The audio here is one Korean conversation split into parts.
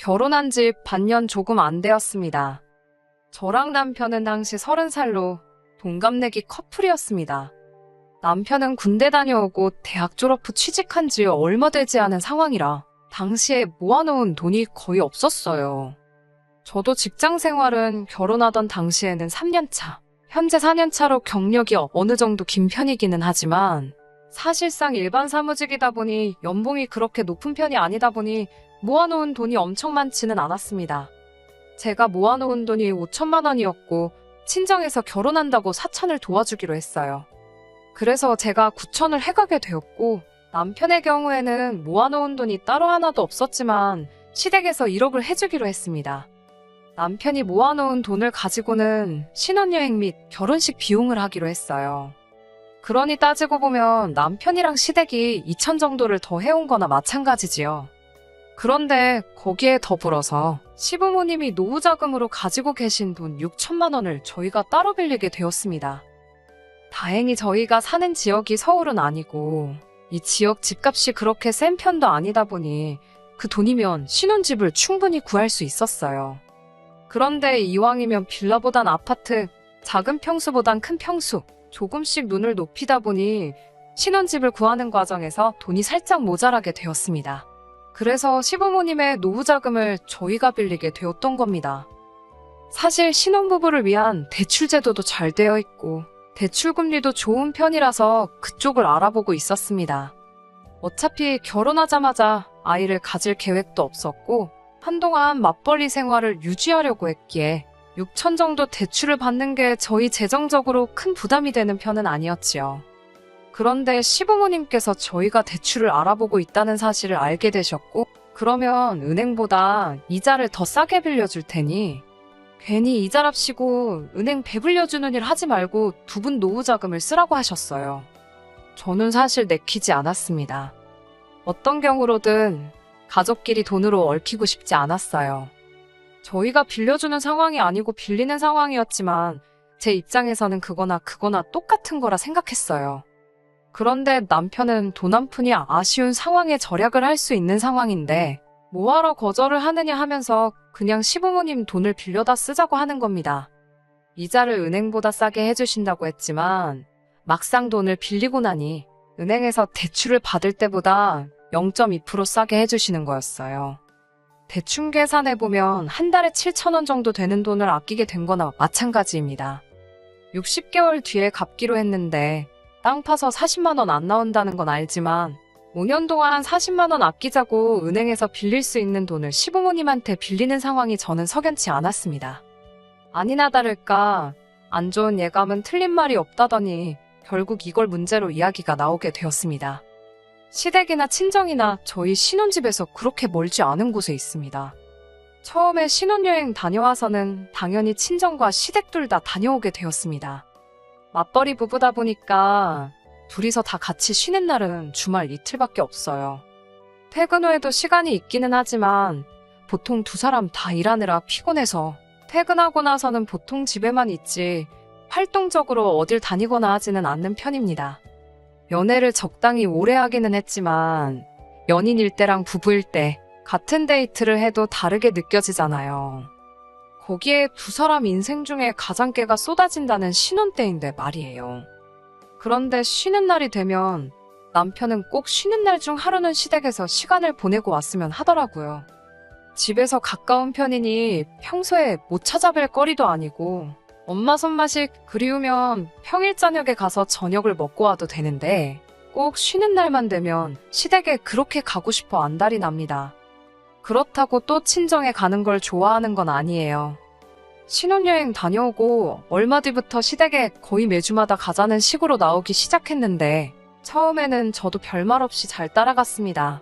결혼한 지 반년 조금 안 되었습니다. 저랑 남편은 당시 30살로 동갑내기 커플이었습니다. 남편은 군대 다녀오고 대학 졸업 후 취직한 지 얼마 되지 않은 상황이라 당시에 모아놓은 돈이 거의 없었어요. 저도 직장 생활은 결혼하던 당시에는 3년차, 현재 4년차로 경력이 어느 정도 긴 편이기는 하지만 사실상 일반 사무직이다 보니 연봉이 그렇게 높은 편이 아니다 보니 모아놓은 돈이 엄청 많지는 않았습니다. 제가 모아놓은 돈이 5천만 원이었고 친정에서 결혼한다고 4천을 도와주기로 했어요. 그래서 제가 9천을 해가게 되었고 남편의 경우에는 모아놓은 돈이 따로 하나도 없었지만 시댁에서 1억을 해주기로 했습니다. 남편이 모아놓은 돈을 가지고는 신혼여행 및 결혼식 비용을 하기로 했어요. 그러니 따지고 보면 남편이랑 시댁이 2천 정도를 더 해온 거나 마찬가지지요. 그런데 거기에 더불어서 시부모님이 노후자금으로 가지고 계신 돈 6천만 원을 저희가 따로 빌리게 되었습니다. 다행히 저희가 사는 지역이 서울은 아니고 이 지역 집값이 그렇게 센 편도 아니다 보니 그 돈이면 신혼집을 충분히 구할 수 있었어요. 그런데 이왕이면 빌라보단 아파트, 작은 평수보단 큰 평수, 조금씩 눈을 높이다 보니 신혼집을 구하는 과정에서 돈이 살짝 모자라게 되었습니다. 그래서 시부모님의 노후자금을 저희가 빌리게 되었던 겁니다. 사실 신혼부부를 위한 대출 제도도 잘 되어 있고 대출금리도 좋은 편이라서 그쪽을 알아보고 있었습니다. 어차피 결혼하자마자 아이를 가질 계획도 없었고 한동안 맞벌이 생활을 유지하려고 했기에 6천 정도 대출을 받는 게 저희 재정적으로 큰 부담이 되는 편은 아니었지요. 그런데 시부모님께서 저희가 대출을 알아보고 있다는 사실을 알게 되셨고 그러면 은행보다 이자를 더 싸게 빌려줄 테니 괜히 이자랍시고 은행 배불려주는 일 하지 말고 두 분 노후자금을 쓰라고 하셨어요. 저는 사실 내키지 않았습니다. 어떤 경우로든 가족끼리 돈으로 얽히고 싶지 않았어요. 저희가 빌려주는 상황이 아니고 빌리는 상황이었지만 제 입장에서는 그거나 똑같은 거라 생각했어요. 그런데 남편은 돈 한 푼이 아쉬운 상황에 절약을 할 수 있는 상황인데 뭐하러 거절을 하느냐 하면서 그냥 시부모님 돈을 빌려다 쓰자고 하는 겁니다. 이자를 은행보다 싸게 해주신다고 했지만 막상 돈을 빌리고 나니 은행에서 대출을 받을 때보다 0.2% 싸게 해주시는 거였어요. 대충 계산해보면 한 달에 7천 원 정도 되는 돈을 아끼게 된 거나 마찬가지입니다. 60개월 뒤에 갚기로 했는데 땅 파서 40만 원 안 나온다는 건 알지만 5년 동안 40만 원 아끼자고 은행에서 빌릴 수 있는 돈을 시부모님한테 빌리는 상황이 저는 석연치 않았습니다. 아니나 다를까 안 좋은 예감은 틀린 말이 없다더니 결국 이걸 문제로 이야기가 나오게 되었습니다. 시댁이나 친정이나 저희 신혼집에서 그렇게 멀지 않은 곳에 있습니다. 처음에 신혼여행 다녀와서는 당연히 친정과 시댁 둘 다 다녀오게 되었습니다. 맞벌이 부부다 보니까 둘이서 다 같이 쉬는 날은 주말 이틀밖에 없어요. 퇴근 후에도 시간이 있기는 하지만 보통 두 사람 다 일하느라 피곤해서 퇴근하고 나서는 보통 집에만 있지 활동적으로 어딜 다니거나 하지는 않는 편입니다. 연애를 적당히 오래 하기는 했지만 연인일 때랑 부부일 때 같은 데이트를 해도 다르게 느껴지잖아요. 거기에 두 사람 인생 중에 가장 깨가 쏟아진다는 신혼 때인데 말이에요. 그런데 쉬는 날이 되면 남편은 꼭 쉬는 날 중 하루는 시댁에서 시간을 보내고 왔으면 하더라고요. 집에서 가까운 편이니 평소에 못 찾아뵐 거리도 아니고 엄마 손맛이 그리우면 평일 저녁에 가서 저녁을 먹고 와도 되는데 꼭 쉬는 날만 되면 시댁에 그렇게 가고 싶어 안달이 납니다. 그렇다고 또 친정에 가는 걸 좋아하는 건 아니에요. 신혼여행 다녀오고 얼마 뒤부터 시댁에 거의 매주마다 가자는 식으로 나오기 시작했는데 처음에는 저도 별말 없이 잘 따라갔습니다.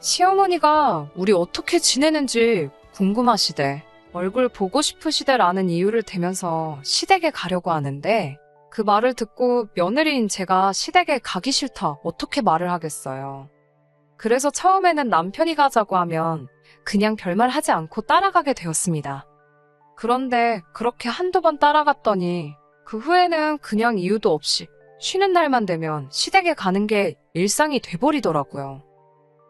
시어머니가 우리 어떻게 지내는지 궁금하시대. 얼굴 보고 싶으시대라는 이유를 대면서 시댁에 가려고 하는데 그 말을 듣고 며느리인 제가 시댁에 가기 싫다 어떻게 말을 하겠어요. 그래서 처음에는 남편이 가자고 하면 그냥 별말 하지 않고 따라가게 되었습니다. 그런데 그렇게 한두 번 따라갔더니 그 후에는 그냥 이유도 없이 쉬는 날만 되면 시댁에 가는 게 일상이 돼버리더라고요.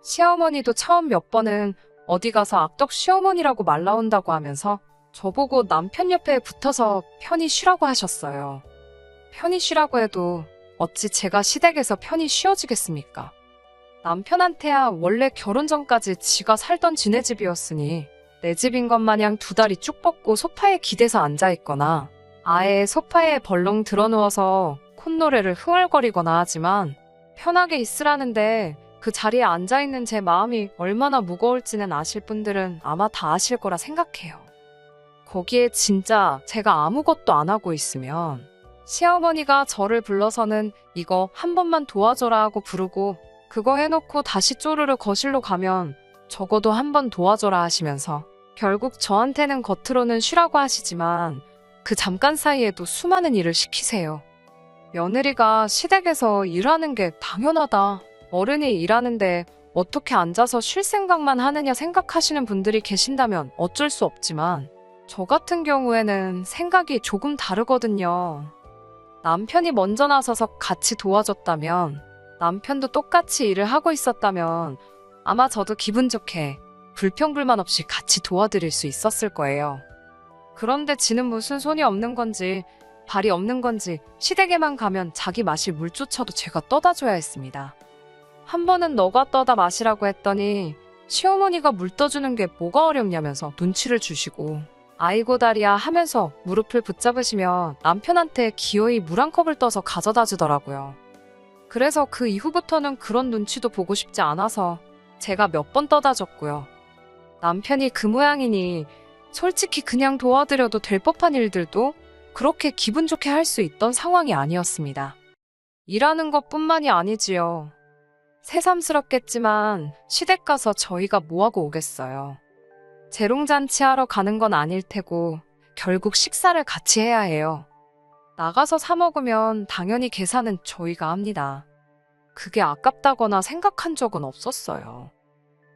시어머니도 처음 몇 번은 어디 가서 악덕 시어머니라고 말 나온다고 하면서 저보고 남편 옆에 붙어서 편히 쉬라고 하셨어요. 편히 쉬라고 해도 어찌 제가 시댁에서 편히 쉬어지겠습니까? 남편한테야 원래 결혼 전까지 지가 살던 지네 집이었으니 내 집인 것 마냥 두 다리 쭉 뻗고 소파에 기대서 앉아있거나 아예 소파에 벌렁 드러누워서 콧노래를 흥얼거리거나 하지만 편하게 있으라는데 그 자리에 앉아있는 제 마음이 얼마나 무거울지는 아실 분들은 아마 다 아실 거라 생각해요. 거기에 진짜 제가 아무것도 안 하고 있으면 시어머니가 저를 불러서는 이거 한 번만 도와줘라 하고 부르고 그거 해놓고 다시 쪼르르 거실로 가면 적어도 한 번 도와줘라 하시면서 결국 저한테는 겉으로는 쉬라고 하시지만 그 잠깐 사이에도 수많은 일을 시키세요. 며느리가 시댁에서 일하는 게 당연하다. 어른이 일하는데 어떻게 앉아서 쉴 생각만 하느냐 생각하시는 분들이 계신다면 어쩔 수 없지만 저 같은 경우에는 생각이 조금 다르거든요. 남편이 먼저 나서서 같이 도와줬다면 남편도 똑같이 일을 하고 있었다면 아마 저도 기분 좋게 불평불만 없이 같이 도와드릴 수 있었을 거예요. 그런데 지는 무슨 손이 없는 건지 발이 없는 건지 시댁에만 가면 자기 마실 물조차도 제가 떠다 줘야 했습니다. 한 번은 너가 떠다 마시라고 했더니 시어머니가 물 떠주는 게 뭐가 어렵냐면서 눈치를 주시고 아이고 다리야 하면서 무릎을 붙잡으시며 남편한테 기어이 물 한 컵을 떠서 가져다 주더라고요. 그래서 그 이후부터는 그런 눈치도 보고 싶지 않아서 제가 몇 번 떠다 줬고요. 남편이 그 모양이니 솔직히 그냥 도와드려도 될 법한 일들도 그렇게 기분 좋게 할 수 있던 상황이 아니었습니다. 일하는 것뿐만이 아니지요. 새삼스럽겠지만 시댁 가서 저희가 뭐하고 오겠어요. 재롱잔치 하러 가는 건 아닐 테고 결국 식사를 같이 해야 해요. 나가서 사 먹으면 당연히 계산은 저희가 합니다. 그게 아깝다거나 생각한 적은 없었어요.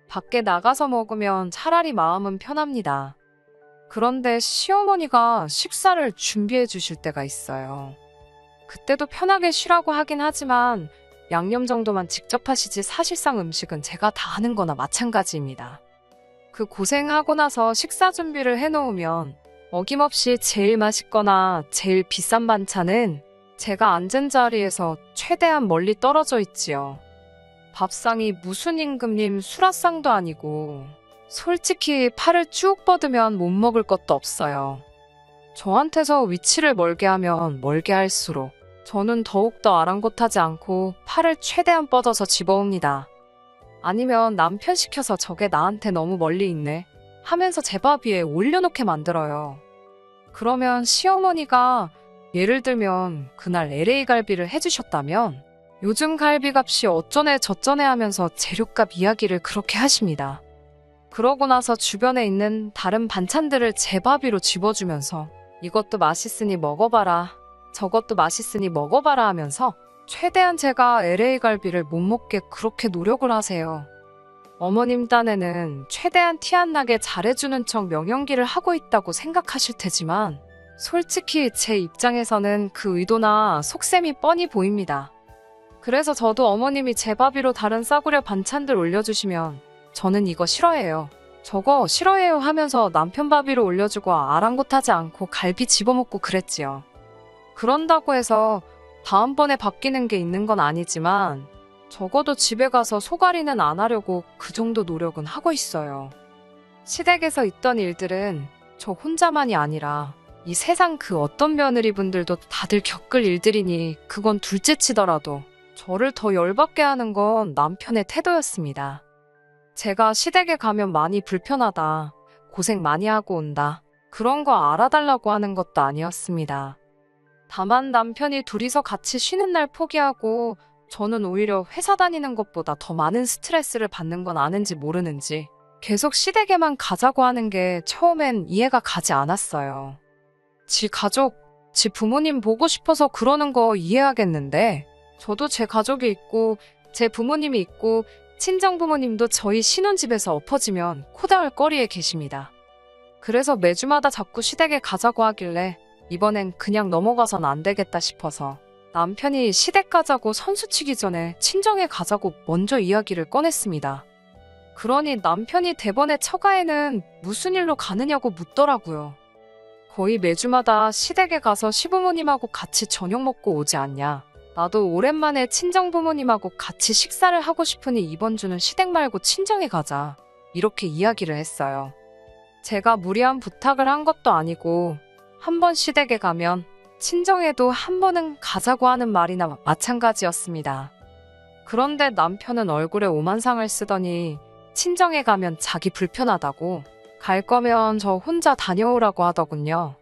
밖에 나가서 먹으면 차라리 마음은 편합니다. 그런데 시어머니가 식사를 준비해 주실 때가 있어요. 그때도 편하게 쉬라고 하긴 하지만 양념 정도만 직접 하시지 사실상 음식은 제가 다 하는 거나 마찬가지입니다. 그 고생하고 나서 식사 준비를 해놓으면 어김없이 제일 맛있거나 제일 비싼 반찬은 제가 앉은 자리에서 최대한 멀리 떨어져 있지요. 밥상이 무슨 임금님 수라상도 아니고 솔직히 팔을 쭉 뻗으면 못 먹을 것도 없어요. 저한테서 위치를 멀게 하면 멀게 할수록 저는 더욱더 아랑곳하지 않고 팔을 최대한 뻗어서 집어옵니다. 아니면 남편 시켜서 저게 나한테 너무 멀리 있네 하면서 제 밥 위에 올려놓게 만들어요. 그러면 시어머니가 예를 들면 그날 LA 갈비를 해주셨다면 요즘 갈비값이 어쩌네 저쩌네 하면서 재료값 이야기를 그렇게 하십니다. 그러고 나서 주변에 있는 다른 반찬들을 제 밥 위로 집어주면서 이것도 맛있으니 먹어봐라, 저것도 맛있으니 먹어봐라 하면서 최대한 제가 LA 갈비를 못 먹게 그렇게 노력을 하세요. 어머님 딴에는 최대한 티 안 나게 잘해주는 척 명연기를 하고 있다고 생각하실 테지만 솔직히 제 입장에서는 그 의도나 속셈이 뻔히 보입니다. 그래서 저도 어머님이 제 밥 위로 다른 싸구려 반찬들 올려주시면 저는 이거 싫어해요, 저거 싫어해요 하면서 남편 밥 위로 올려주고 아랑곳하지 않고 갈비 집어먹고 그랬지요. 그런다고 해서 다음번에 바뀌는 게 있는 건 아니지만 적어도 집에 가서 속앓이는 안 하려고 그 정도 노력은 하고 있어요. 시댁에서 있던 일들은 저 혼자만이 아니라 이 세상 그 어떤 며느리분들도 다들 겪을 일들이니 그건 둘째 치더라도 저를 더 열받게 하는 건 남편의 태도였습니다. 제가 시댁에 가면 많이 불편하다, 고생 많이 하고 온다, 그런 거 알아달라고 하는 것도 아니었습니다. 다만 남편이 둘이서 같이 쉬는 날 포기하고 저는 오히려 회사 다니는 것보다 더 많은 스트레스를 받는 건 아는지 모르는지 계속 시댁에만 가자고 하는 게 처음엔 이해가 가지 않았어요. 지 가족, 지 부모님 보고 싶어서 그러는 거 이해하겠는데 저도 제 가족이 있고 제 부모님이 있고 친정부모님도 저희 신혼집에서 엎어지면 코다울 거리에 계십니다. 그래서 매주마다 자꾸 시댁에 가자고 하길래 이번엔 그냥 넘어가선 안 되겠다 싶어서 남편이 시댁 가자고 선수치기 전에 친정에 가자고 먼저 이야기를 꺼냈습니다. 그러니 남편이 대번에 처가에는 무슨 일로 가느냐고 묻더라고요. 거의 매주마다 시댁에 가서 시부모님하고 같이 저녁 먹고 오지 않냐. 나도 오랜만에 친정부모님하고 같이 식사를 하고 싶으니 이번 주는 시댁 말고 친정에 가자. 이렇게 이야기를 했어요. 제가 무리한 부탁을 한 것도 아니고 한 번 시댁에 가면 친정에도 한 번은 가자고 하는 말이나 마찬가지였습니다. 그런데 남편은 얼굴에 오만상을 쓰더니 친정에 가면 자기 불편하다고 갈 거면 저 혼자 다녀오라고 하더군요.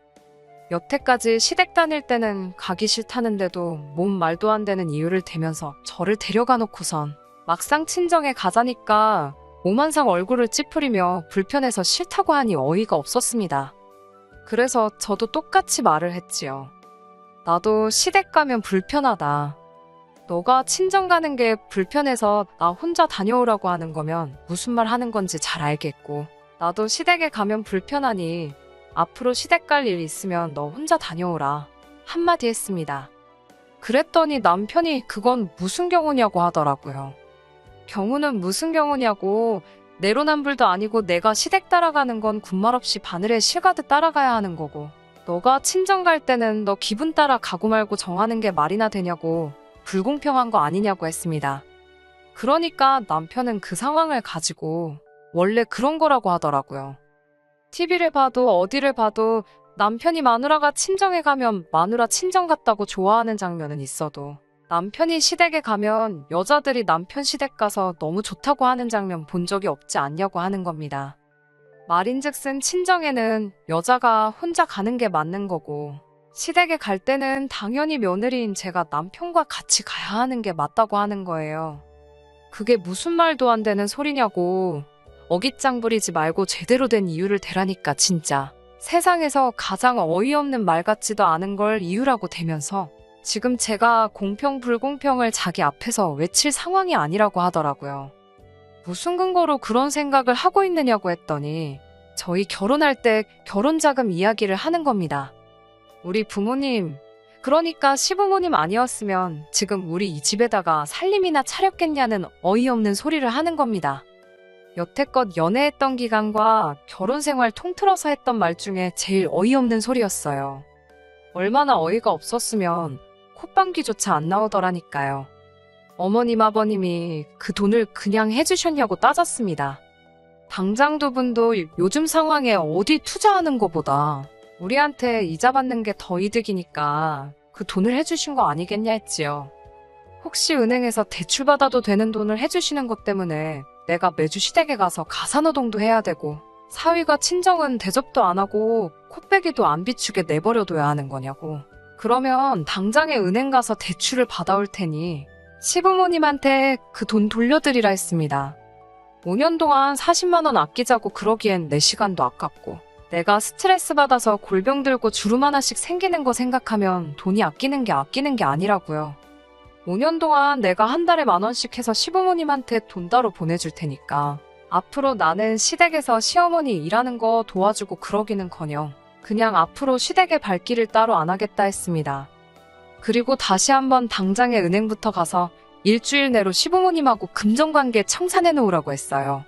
여태까지 시댁 다닐 때는 가기 싫다는데도 몸 말도 안 되는 이유를 대면서 저를 데려가 놓고선 막상 친정에 가자니까 오만상 얼굴을 찌푸리며 불편해서 싫다고 하니 어이가 없었습니다. 그래서 저도 똑같이 말을 했지요. 나도 시댁 가면 불편하다. 너가 친정 가는 게 불편해서 나 혼자 다녀오라고 하는 거면 무슨 말 하는 건지 잘 알겠고, 나도 시댁에 가면 불편하니 앞으로 시댁 갈 일 있으면 너 혼자 다녀오라 한마디 했습니다. 그랬더니 남편이 그건 무슨 경우냐고 하더라고요. 경우는 무슨 경우냐고, 내로남불도 아니고 내가 시댁 따라가는 건 군말 없이 바늘에 실 가듯 따라가야 하는 거고, 너가 친정 갈 때는 너 기분 따라 가고 말고 정하는 게 말이나 되냐고, 불공평한 거 아니냐고 했습니다. 그러니까 남편은 그 상황을 가지고 원래 그런 거라고 하더라고요. TV를 봐도 어디를 봐도 남편이 마누라가 친정에 가면 마누라 친정 갔다고 좋아하는 장면은 있어도 남편이 시댁에 가면 여자들이 남편 시댁 가서 너무 좋다고 하는 장면 본 적이 없지 않냐고 하는 겁니다. 말인즉슨 친정에는 여자가 혼자 가는 게 맞는 거고, 시댁에 갈 때는 당연히 며느리인 제가 남편과 같이 가야 하는 게 맞다고 하는 거예요. 그게 무슨 말도 안 되는 소리냐고, 어깃장 부리지 말고 제대로 된 이유를 대라니까 진짜. 세상에서 가장 어이없는 말 같지도 않은 걸 이유라고 대면서 지금 제가 공평 불공평을 자기 앞에서 외칠 상황이 아니라고 하더라고요. 무슨 근거로 그런 생각을 하고 있느냐고 했더니 저희 결혼할 때 결혼자금 이야기를 하는 겁니다. 우리 부모님, 그러니까 시부모님 아니었으면 지금 우리 이 집에다가 살림이나 차렸겠냐는 어이없는 소리를 하는 겁니다. 여태껏 연애했던 기간과 결혼 생활 통틀어서 했던 말 중에 제일 어이없는 소리였어요. 얼마나 어이가 없었으면 콧방귀조차 안 나오더라니까요. 어머님 아버님이 그 돈을 그냥 해주셨냐고 따졌습니다. 당장 두 분도 요즘 상황에 어디 투자하는 것보다 우리한테 이자 받는 게 더 이득이니까 그 돈을 해주신 거 아니겠냐 했지요. 혹시 은행에서 대출받아도 되는 돈을 해주시는 것 때문에 내가 매주 시댁에 가서 가사노동도 해야 되고 사위가 친정은 대접도 안 하고 코빼기도 안 비추게 내버려둬야 하는 거냐고. 그러면 당장에 은행 가서 대출을 받아올 테니 시부모님한테 그 돈 돌려드리라 했습니다. 5년 동안 40만 원 아끼자고 그러기엔 내 시간도 아깝고, 내가 스트레스 받아서 골병 들고 주름 하나씩 생기는 거 생각하면 돈이 아끼는 게 아니라고요. 5년 동안 내가 한 달에 10,000원씩 해서 시부모님한테 돈 따로 보내줄 테니까 앞으로 나는 시댁에서 시어머니 일하는 거 도와주고 그러기는커녕 그냥 앞으로 시댁의 발길을 따로 안 하겠다 했습니다. 그리고 다시 한번 당장에 은행부터 가서 일주일 내로 시부모님하고 금전관계 청산해 놓으라고 했어요.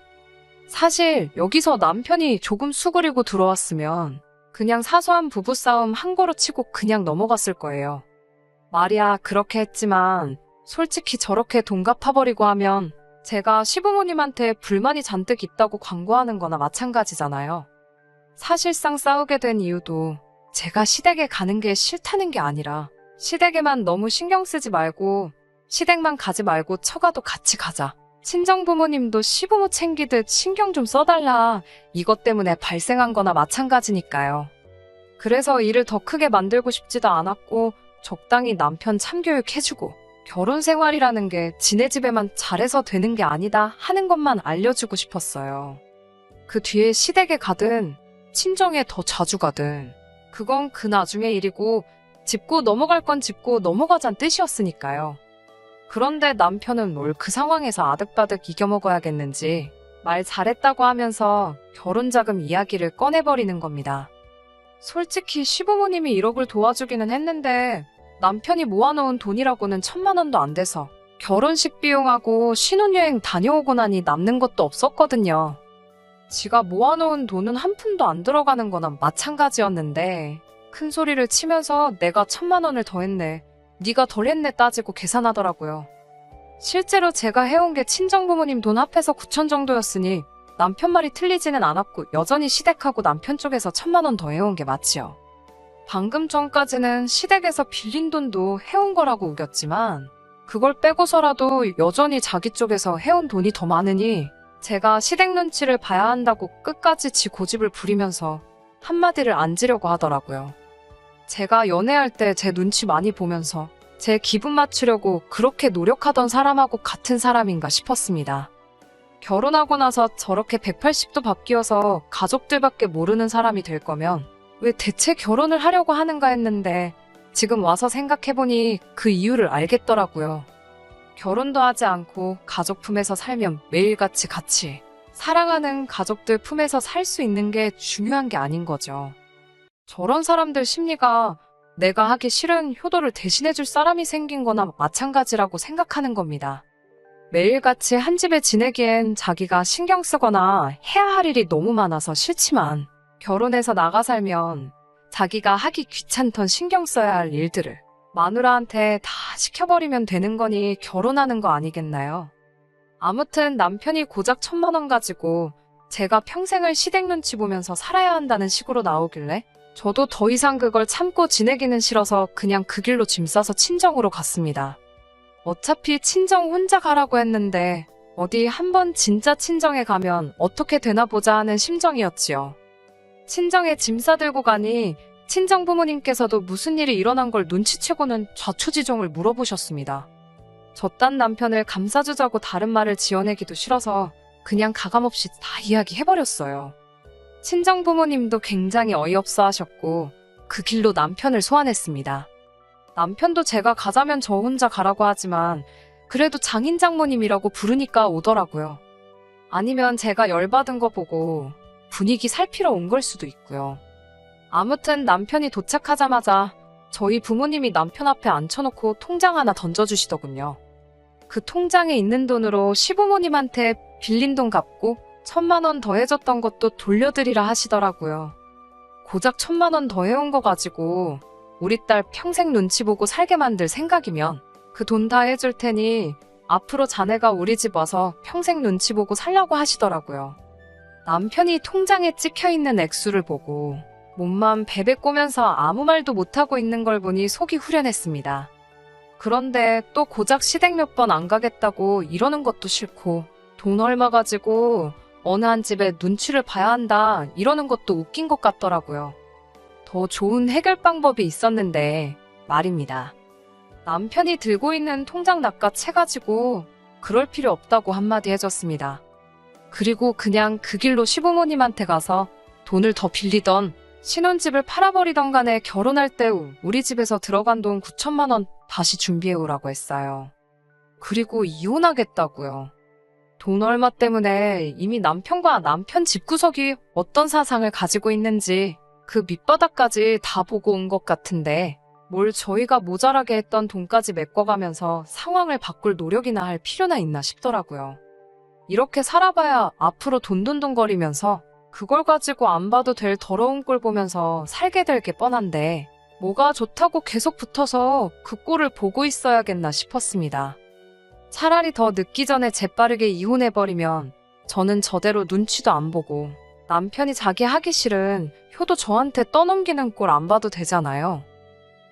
사실 여기서 남편이 조금 수그리고 들어왔으면 그냥 사소한 부부싸움 한 거로 치고 그냥 넘어갔을 거예요. 말이야 그렇게 했지만 솔직히 저렇게 돈 갚아버리고 하면 제가 시부모님한테 불만이 잔뜩 있다고 광고하는 거나 마찬가지잖아요. 사실상 싸우게 된 이유도 제가 시댁에 가는 게 싫다는 게 아니라 시댁에만 너무 신경 쓰지 말고 시댁만 가지 말고 처가도 같이 가자. 친정부모님도 시부모 챙기듯 신경 좀 써달라. 이것 때문에 발생한 거나 마찬가지니까요. 그래서 일을 더 크게 만들고 싶지도 않았고 적당히 남편 참교육 해주고 결혼 생활이라는 게 지네 집에만 잘해서 되는 게 아니다 하는 것만 알려주고 싶었어요. 그 뒤에 시댁에 가든 친정에 더 자주 가든 그건 그 나중의 일이고 짚고 넘어갈 건 짚고 넘어가자는 뜻이었으니까요. 그런데 남편은 뭘 그 상황에서 아득바득 이겨먹어야겠는지 말 잘했다고 하면서 결혼자금 이야기를 꺼내버리는 겁니다. 솔직히 시부모님이 1억을 도와주기는 했는데 남편이 모아놓은 돈이라고는 1,000만 원도 안 돼서 결혼식 비용하고 신혼여행 다녀오고 나니 남는 것도 없었거든요. 지가 모아놓은 돈은 한 푼도 안 들어가는 거나 마찬가지였는데 큰 소리를 치면서 내가 1,000만 원을 더 했네, 네가 덜 했네 따지고 계산하더라고요. 실제로 제가 해온 게 친정부모님 돈 합해서 9천 정도였으니 남편 말이 틀리지는 않았고 여전히 시댁하고 남편 쪽에서 1,000만 원 더 해온 게 맞지요. 방금 전까지는 시댁에서 빌린 돈도 해온 거라고 우겼지만 그걸 빼고서라도 여전히 자기 쪽에서 해온 돈이 더 많으니 제가 시댁 눈치를 봐야 한다고 끝까지 지 고집을 부리면서 한마디를 안 지려고 하더라고요. 제가 연애할 때 제 눈치 많이 보면서 제 기분 맞추려고 그렇게 노력하던 사람하고 같은 사람인가 싶었습니다. 결혼하고 나서 저렇게 180도 바뀌어서 가족들밖에 모르는 사람이 될 거면 왜 대체 결혼을 하려고 하는가 했는데 지금 와서 생각해보니 그 이유를 알겠더라고요. 결혼도 하지 않고 가족 품에서 살면 매일같이 같이 사랑하는 가족들 품에서 살 수 있는 게 중요한 게 아닌 거죠. 저런 사람들 심리가 내가 하기 싫은 효도를 대신해줄 사람이 생긴 거나 마찬가지라고 생각하는 겁니다. 매일같이 한 집에 지내기엔 자기가 신경 쓰거나 해야 할 일이 너무 많아서 싫지만 결혼해서 나가 살면 자기가 하기 귀찮던 신경 써야 할 일들을 마누라한테 다 시켜버리면 되는 거니 결혼하는 거 아니겠나요? 아무튼 남편이 고작 1,000만 원 가지고 제가 평생을 시댁 눈치 보면서 살아야 한다는 식으로 나오길래 저도 더 이상 그걸 참고 지내기는 싫어서 그냥 그 길로 짐 싸서 친정으로 갔습니다. 어차피 친정 혼자 가라고 했는데 어디 한번 진짜 친정에 가면 어떻게 되나 보자 하는 심정이었지요. 친정에 짐 싸들고 가니 친정 부모님께서도 무슨 일이 일어난 걸 눈치채고는 좌초지종을 물어보셨습니다. 저딴 남편을 감싸주자고 다른 말을 지어내기도 싫어서 그냥 가감없이 다 이야기해버렸어요. 친정 부모님도 굉장히 어이없어 하셨고 그 길로 남편을 소환했습니다. 남편도 제가 가자면 저 혼자 가라고 하지만 그래도 장인 장모님이라고 부르니까 오더라고요. 아니면 제가 열받은 거 보고 분위기 살피러 온 걸 수도 있고요. 아무튼 남편이 도착하자마자 저희 부모님이 남편 앞에 앉혀놓고 통장 하나 던져주시더군요. 그 통장에 있는 돈으로 시부모님한테 빌린 돈 갚고 1,000만 원 더 해줬던 것도 돌려드리라 하시더라고요. 고작 1,000만 원 더 해온 거 가지고 우리 딸 평생 눈치 보고 살게 만들 생각이면 그 돈 다 해줄 테니 앞으로 자네가 우리 집 와서 평생 눈치 보고 살려고 하시더라고요. 남편이 통장에 찍혀있는 액수를 보고 몸만 베베 꼬면서 아무 말도 못하고 있는 걸 보니 속이 후련했습니다. 그런데 또 고작 시댁 몇 번 안 가겠다고 이러는 것도 싫고 돈 얼마 가지고 어느 한 집에 눈치를 봐야 한다 이러는 것도 웃긴 것 같더라고요. 더 좋은 해결 방법이 있었는데 말입니다. 남편이 들고 있는 통장 낚아채가지고 그럴 필요 없다고 한마디 해줬습니다. 그리고 그냥 그 길로 시부모님한테 가서 돈을 더 빌리던 신혼집을 팔아버리던 간에 결혼할 때 우리 집에서 들어간 돈 9,000만 원 다시 준비해오라고 했어요. 그리고 이혼하겠다고요. 돈 얼마 때문에 이미 남편과 남편 집구석이 어떤 사상을 가지고 있는지 그 밑바닥까지 다 보고 온 것 같은데 뭘 저희가 모자라게 했던 돈까지 메꿔가면서 상황을 바꿀 노력이나 할 필요나 있나 싶더라고요. 이렇게 살아봐야 앞으로 돈돈돈거리면서 그걸 가지고 안 봐도 될 더러운 꼴 보면서 살게 될 게 뻔한데 뭐가 좋다고 계속 붙어서 그 꼴을 보고 있어야겠나 싶었습니다. 차라리 더 늦기 전에 재빠르게 이혼해버리면 저는 저대로 눈치도 안 보고 남편이 자기 하기 싫은 효도 저한테 떠넘기는 꼴 안 봐도 되잖아요.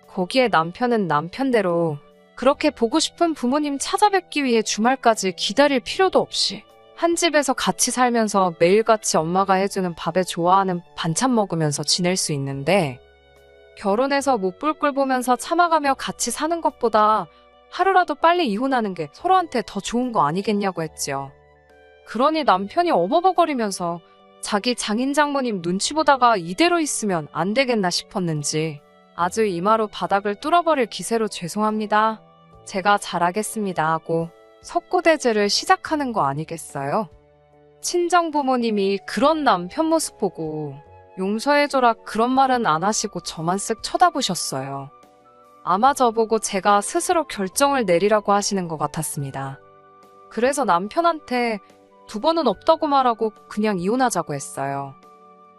거기에 남편은 남편대로 그렇게 보고 싶은 부모님 찾아뵙기 위해 주말까지 기다릴 필요도 없이 한 집에서 같이 살면서 매일같이 엄마가 해주는 밥에 좋아하는 반찬 먹으면서 지낼 수 있는데 결혼해서 못 볼 꼴 보면서 참아가며 같이 사는 것보다 하루라도 빨리 이혼하는 게 서로한테 더 좋은 거 아니겠냐고 했지요. 그러니 남편이 어버버거리면서 자기 장인 장모님 눈치 보다가 이대로 있으면 안 되겠나 싶었는지 아주 이마로 바닥을 뚫어버릴 기세로 죄송합니다. 제가 잘하겠습니다 하고 석고대죄를 시작하는 거 아니겠어요? 친정 부모님이 그런 남편 모습 보고 용서해줘라 그런 말은 안 하시고 저만 쓱 쳐다보셨어요. 아마 저보고 제가 스스로 결정을 내리라고 하시는 것 같았습니다. 그래서 남편한테 2번은 없다고 말하고 그냥 이혼하자고 했어요.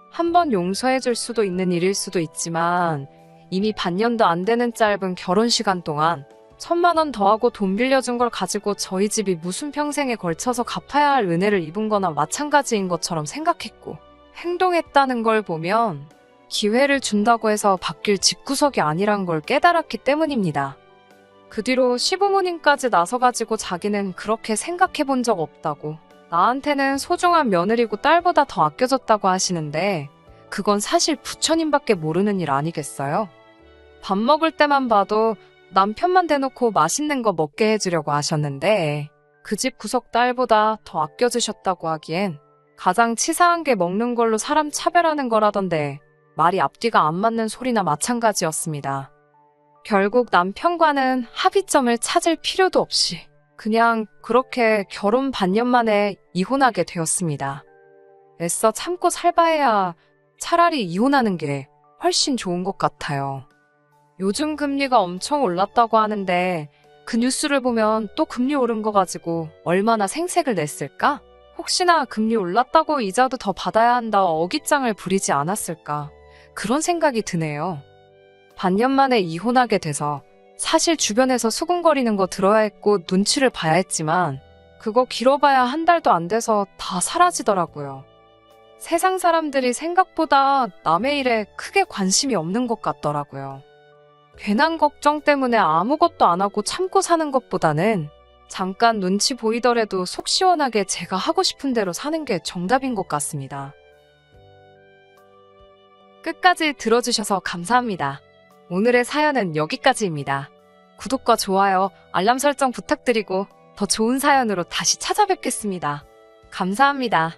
한 번 용서해줄 수도 있는 일일 수도 있지만 이미 반년도 안 되는 짧은 결혼 시간 동안 1,000만 원 더하고 돈 빌려준 걸 가지고 저희 집이 무슨 평생에 걸쳐서 갚아야 할 은혜를 입은 거나 마찬가지인 것처럼 생각했고 행동했다는 걸 보면 기회를 준다고 해서 바뀔 집구석이 아니란 걸 깨달았기 때문입니다. 그 뒤로 시부모님까지 나서가지고 자기는 그렇게 생각해 본 적 없다고, 나한테는 소중한 며느리고 딸보다 더 아껴줬다고 하시는데 그건 사실 부처님밖에 모르는 일 아니겠어요? 밥 먹을 때만 봐도 남편만 대놓고 맛있는 거 먹게 해주려고 하셨는데 그 집 구석 딸보다 더 아껴주셨다고 하기엔 가장 치사한 게 먹는 걸로 사람 차별하는 거라던데 말이 앞뒤가 안 맞는 소리나 마찬가지였습니다. 결국 남편과는 합의점을 찾을 필요도 없이 그냥 그렇게 결혼 반년 만에 이혼하게 되었습니다. 애써 참고 살바해야 차라리 이혼하는 게 훨씬 좋은 것 같아요. 요즘 금리가 엄청 올랐다고 하는데 그 뉴스를 보면 또 금리 오른 거 가지고 얼마나 생색을 냈을까? 혹시나 금리 올랐다고 이자도 더 받아야 한다 어깃장을 부리지 않았을까? 그런 생각이 드네요. 반년 만에 이혼하게 돼서 사실 주변에서 수군거리는 거 들어야 했고 눈치를 봐야 했지만 그거 길어봐야 한 달도 안 돼서 다 사라지더라고요. 세상 사람들이 생각보다 남의 일에 크게 관심이 없는 것 같더라고요. 괜한 걱정 때문에 아무것도 안 하고 참고 사는 것보다는 잠깐 눈치 보이더라도 속 시원하게 제가 하고 싶은 대로 사는 게 정답인 것 같습니다. 끝까지 들어주셔서 감사합니다. 오늘의 사연은 여기까지입니다. 구독과 좋아요, 알람 설정 부탁드리고 더 좋은 사연으로 다시 찾아뵙겠습니다. 감사합니다.